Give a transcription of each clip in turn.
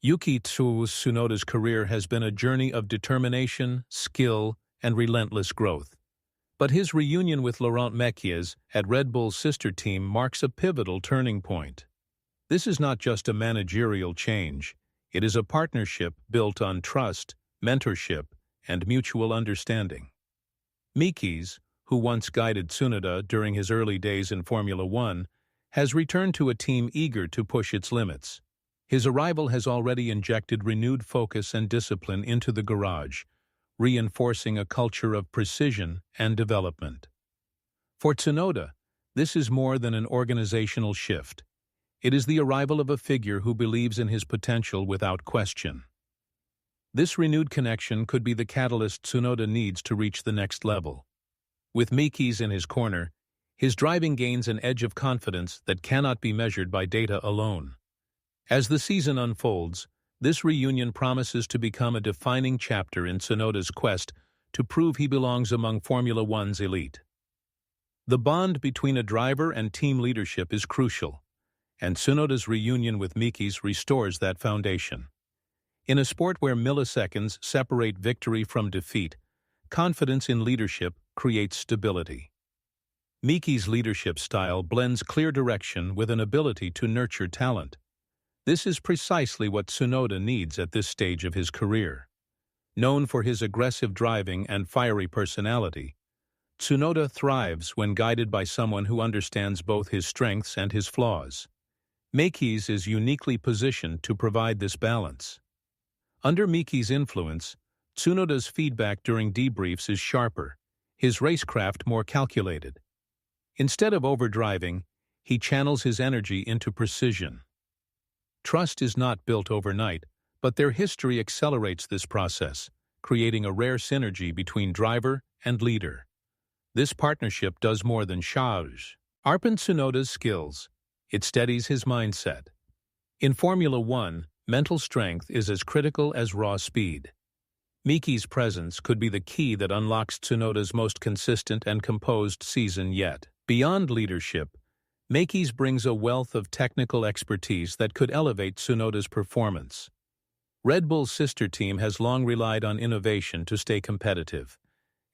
Tsunoda's career has been a journey of determination, skill, and relentless growth. But his reunion with Laurent Mekies at Red Bull's sister team marks a pivotal turning point. This is not just a managerial change, it is a partnership built on trust, mentorship, and mutual understanding. Mekies, who once guided Tsunoda during his early days in Formula One, has returned to a team eager to push its limits. His arrival has already injected renewed focus and discipline into the garage, reinforcing a culture of precision and development. For Tsunoda, this is more than an organizational shift. It is the arrival of a figure who believes in his potential without question. This renewed connection could be the catalyst Tsunoda needs to reach the next level. With Mekies in his corner, his driving gains an edge of confidence that cannot be measured by data alone. As the season unfolds, this reunion promises to become a defining chapter in Tsunoda's quest to prove he belongs among Formula One's elite. The bond between a driver and team leadership is crucial, and Tsunoda's reunion with Mekies restores that foundation. In a sport where milliseconds separate victory from defeat, confidence in leadership creates stability. Mekies' leadership style blends clear direction with an ability to nurture talent. This is precisely what Tsunoda needs at this stage of his career. Known for his aggressive driving and fiery personality, Tsunoda thrives when guided by someone who understands both his strengths and his flaws. Mekies is uniquely positioned to provide this balance. Under Mekies' influence, Tsunoda's feedback during debriefs is sharper, his racecraft more calculated. Instead of overdriving, he channels his energy into precision. Trust is not built overnight, but their history accelerates this process, creating a rare synergy between driver and leader. This partnership does more than sharpen Tsunoda's skills. It steadies his mindset. In Formula One, mental strength is as critical as raw speed. Mekies' presence could be the key that unlocks Tsunoda's most consistent and composed season yet. Beyond leadership, Mekies brings a wealth of technical expertise that could elevate Tsunoda's performance. Red Bull's sister team has long relied on innovation to stay competitive,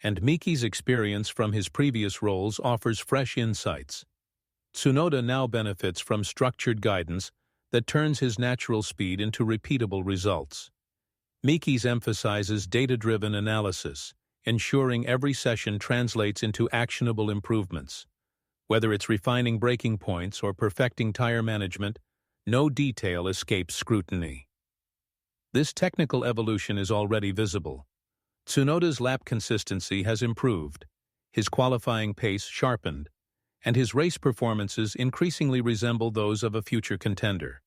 and Mekies' experience from his previous roles offers fresh insights. Tsunoda now benefits from structured guidance that turns his natural speed into repeatable results. Mekies emphasizes data-driven analysis, ensuring every session translates into actionable improvements. Whether it's refining braking points or perfecting tire management, no detail escapes scrutiny. This technical evolution is already visible. Tsunoda's lap consistency has improved, his qualifying pace sharpened, and his race performances increasingly resemble those of a future contender.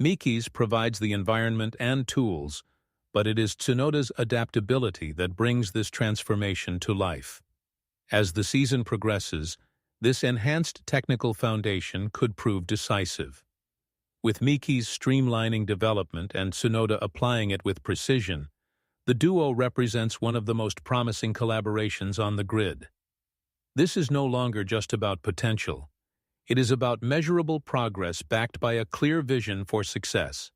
Mekies provides the environment and tools, but it is Tsunoda's adaptability that brings this transformation to life. As the season progresses, this enhanced technical foundation could prove decisive. With Mekies streamlining development and Tsunoda applying it with precision, the duo represents one of the most promising collaborations on the grid. This is no longer just about potential. It is about measurable progress backed by a clear vision for success.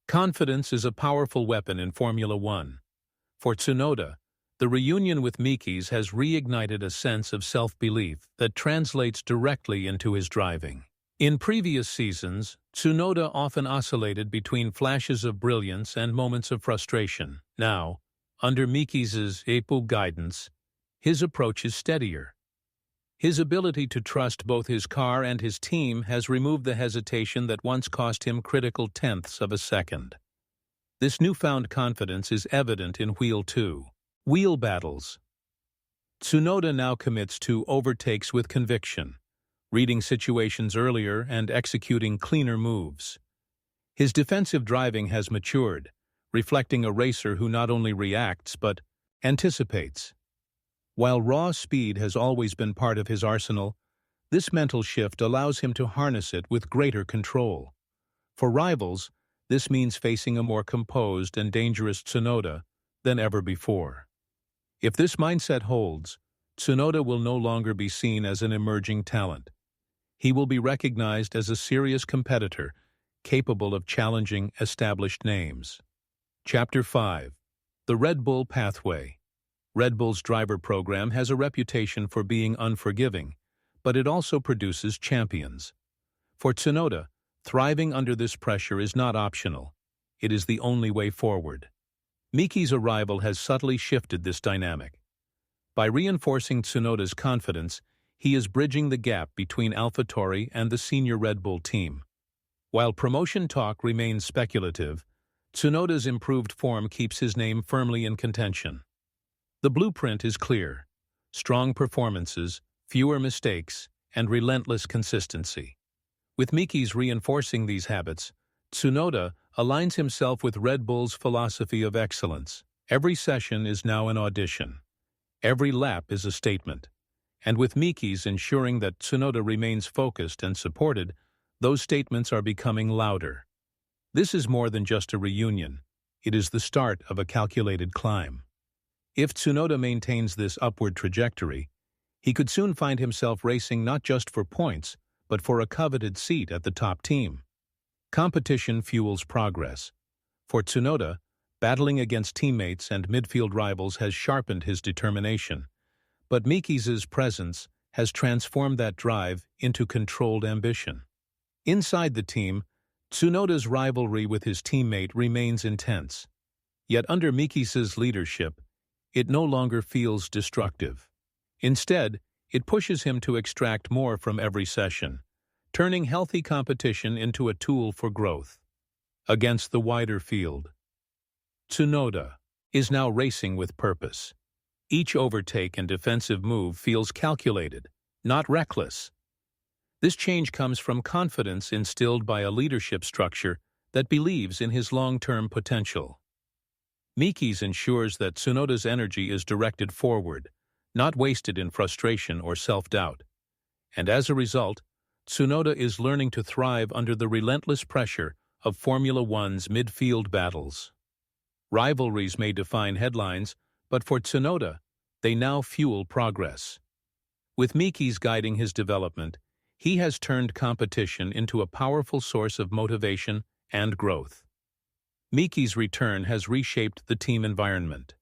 Confidence is a powerful weapon in Formula One. For Tsunoda, the reunion with Mekies has reignited a sense of self-belief that translates directly into his driving. In previous seasons, Tsunoda often oscillated between flashes of brilliance and moments of frustration. Now, under Mekies' guidance, his approach is steadier. His ability to trust both his car and his team has removed the hesitation that once cost him critical tenths of a second. This newfound confidence is evident in Wheel 2. Wheel battles. Tsunoda now commits to overtakes with conviction, reading situations earlier and executing cleaner moves. His defensive driving has matured, reflecting a racer who not only reacts but anticipates. While raw speed has always been part of his arsenal, this mental shift allows him to harness it with greater control. For rivals, this means facing a more composed and dangerous Tsunoda than ever before. If this mindset holds, Tsunoda will no longer be seen as an emerging talent. He will be recognized as a serious competitor, capable of challenging established names. Chapter 5. The Red Bull Pathway. Red Bull's driver program has a reputation for being unforgiving, but it also produces champions. For Tsunoda, thriving under this pressure is not optional. It is the only way forward. Mekies' arrival has subtly shifted this dynamic. By reinforcing Tsunoda's confidence, he is bridging the gap between AlphaTauri and the senior Red Bull team. While promotion talk remains speculative, Tsunoda's improved form keeps his name firmly in contention. The blueprint is clear: strong performances, fewer mistakes, and relentless consistency. With Mekies reinforcing these habits, Tsunoda aligns himself with Red Bull's philosophy of excellence. Every session is now an audition. Every lap is a statement. And with Mekies ensuring that Tsunoda remains focused and supported, those statements are becoming louder. This is more than just a reunion. It is the start of a calculated climb. If Tsunoda maintains this upward trajectory, he could soon find himself racing not just for points, but for a coveted seat at the top team. Competition fuels progress. For Tsunoda, battling against teammates and midfield rivals has sharpened his determination. But Mekies' presence has transformed that drive into controlled ambition. Inside the team, Tsunoda's rivalry with his teammate remains intense. Yet under Mekies' leadership, it no longer feels destructive. Instead, it pushes him to extract more from every session, turning healthy competition into a tool for growth. Against the wider field, Tsunoda is now racing with purpose. Each overtake and defensive move feels calculated, not reckless. This change comes from confidence instilled by a leadership structure that believes in his long-term potential. Mekies ensures that Tsunoda's energy is directed forward, not wasted in frustration or self-doubt. And as a result, Tsunoda is learning to thrive under the relentless pressure of Formula One's midfield battles. Rivalries may define headlines, but for Tsunoda, they now fuel progress. With Mekies guiding his development, he has turned competition into a powerful source of motivation and growth. Mekies' return has reshaped the team environment.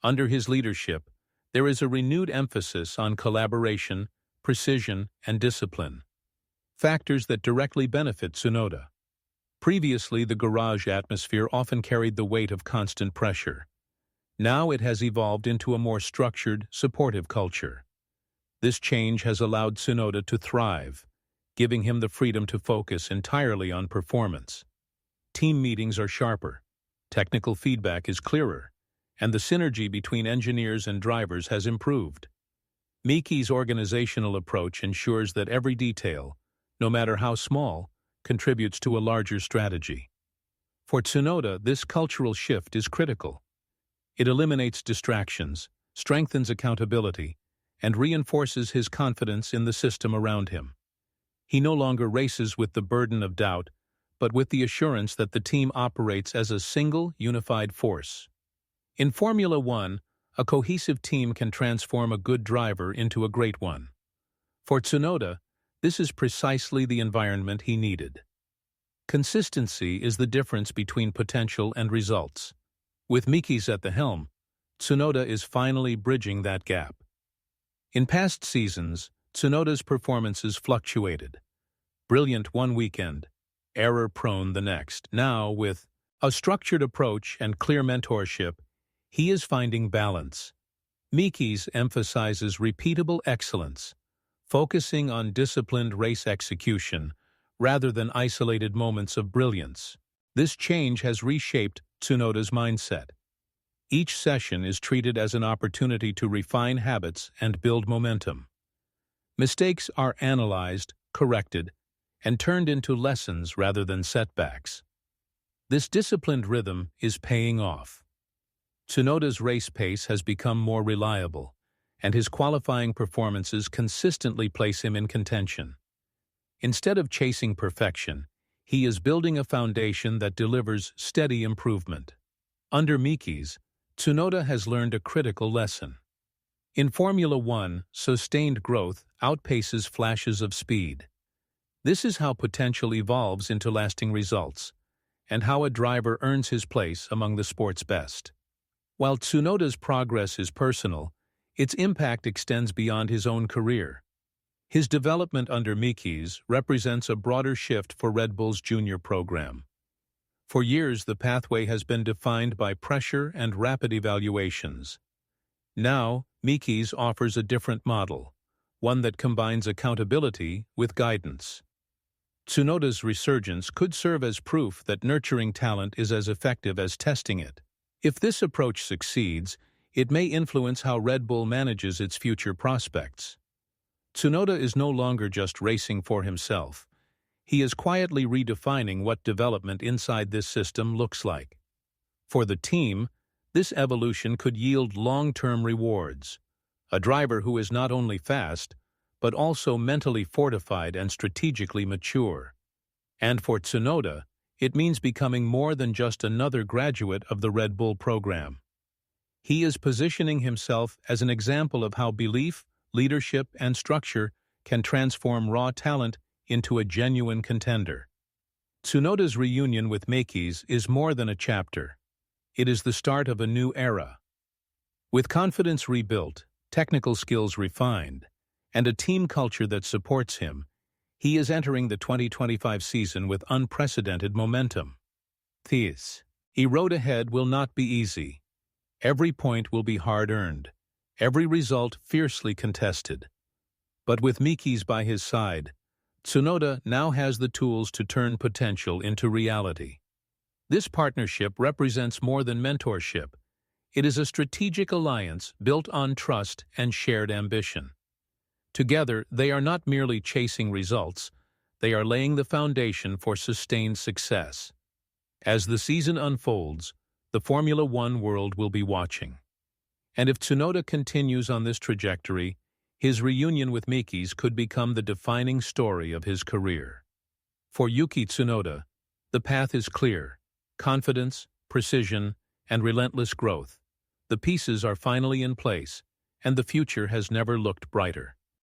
Under his leadership, there is a renewed emphasis on collaboration, precision, and discipline, factors that directly benefit Tsunoda. Previously, the garage atmosphere often carried the weight of constant pressure. Now it has evolved into a more structured, supportive culture. This change has allowed Tsunoda to thrive, giving him the freedom to focus entirely on performance. Team meetings are sharper, technical feedback is clearer, and the synergy between engineers and drivers has improved. Mekies' organizational approach ensures that every detail, no matter how small, contributes to a larger strategy. For Tsunoda, this cultural shift is critical. It eliminates distractions, strengthens accountability, and reinforces his confidence in the system around him. He no longer races with the burden of doubt, but with the assurance that the team operates as a single, unified force. In Formula One, a cohesive team can transform a good driver into a great one. For Tsunoda, this is precisely the environment he needed. Consistency is the difference between potential and results. With Mekies at the helm, Tsunoda is finally bridging that gap. In past seasons, Tsunoda's performances fluctuated. Brilliant one weekend, error-prone the next. Now, with a structured approach and clear mentorship, he is finding balance. Mekies emphasizes repeatable excellence, focusing on disciplined race execution rather than isolated moments of brilliance. This change has reshaped Tsunoda's mindset. Each session is treated as an opportunity to refine habits and build momentum. Mistakes are analyzed, corrected, and turned into lessons rather than setbacks. This disciplined rhythm is paying off. Tsunoda's race pace has become more reliable, and his qualifying performances consistently place him in contention. Instead of chasing perfection, he is building a foundation that delivers steady improvement. Under Mekies, Tsunoda has learned a critical lesson. In Formula One, sustained growth outpaces flashes of speed. This is how potential evolves into lasting results, and how a driver earns his place among the sport's best. While Tsunoda's progress is personal, its impact extends beyond his own career. His development under Mekies represents a broader shift for Red Bull's junior program. For years, the pathway has been defined by pressure and rapid evaluations. Now, Mekies offers a different model, one that combines accountability with guidance. Tsunoda's resurgence could serve as proof that nurturing talent is as effective as testing it. If this approach succeeds, it may influence how Red Bull manages its future prospects. Tsunoda is no longer just racing for himself. He is quietly redefining what development inside this system looks like. For the team, this evolution could yield long-term rewards. A driver who is not only fast, but also mentally fortified and strategically mature. And for Tsunoda, it means becoming more than just another graduate of the Red Bull program. He is positioning himself as an example of how belief, leadership, and structure can transform raw talent into a genuine contender. Tsunoda's reunion with Mekies is more than a chapter. It is the start of a new era. With confidence rebuilt, technical skills refined, and a team culture that supports him, he is entering the 2025 season with unprecedented momentum. The road ahead will not be easy. Every point will be hard-earned, every result fiercely contested. But with Mekies by his side, Tsunoda now has the tools to turn potential into reality. This partnership represents more than mentorship. It is a strategic alliance built on trust and shared ambition. Together, they are not merely chasing results, they are laying the foundation for sustained success. As the season unfolds, the Formula One world will be watching. And if Tsunoda continues on this trajectory, his reunion with Mekies could become the defining story of his career. For Yuki Tsunoda, the path is clear: confidence, precision, and relentless growth. The pieces are finally in place, and the future has never looked brighter.